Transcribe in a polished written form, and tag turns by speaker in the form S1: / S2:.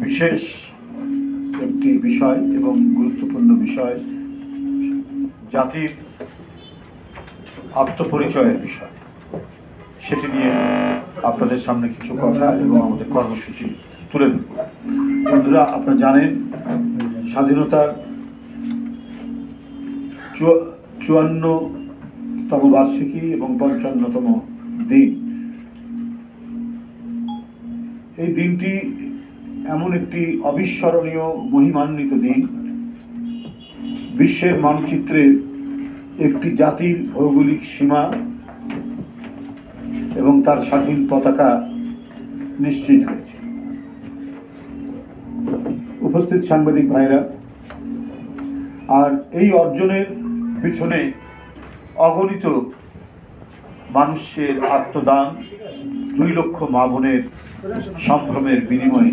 S1: বিশেষ একটি বিষয় এবং গুরুত্বপূর্ণ বিষয়, জাতির আত্মপরিচয়ের বিষয়। সেটি নিয়ে আপনাদের সামনে কিছু কথা এবং আমাদের কর্মসূচি তুলে ধরব। বন্ধুরা, আপনারা জানেন স্বাধীনতার 54তম বার্ষিকী এবং 55তম দিন। এই দিনটি এমন একটি অবিস্মরণীয় মহিমান্বিত দিন, বিশ্বের মানচিত্রে একটি জাতির ভৌগোলিক সীমা এবং তার স্বাধীন পতাকা নিশ্চিত হয়েছে। উপস্থিত সাংবাদিক ভাইরা, আর এই অর্জনের পিছনে অগণিত মানুষের আত্মদান, 2 লক্ষ মা বোনের সম্ভ্রমের বিনিময়ে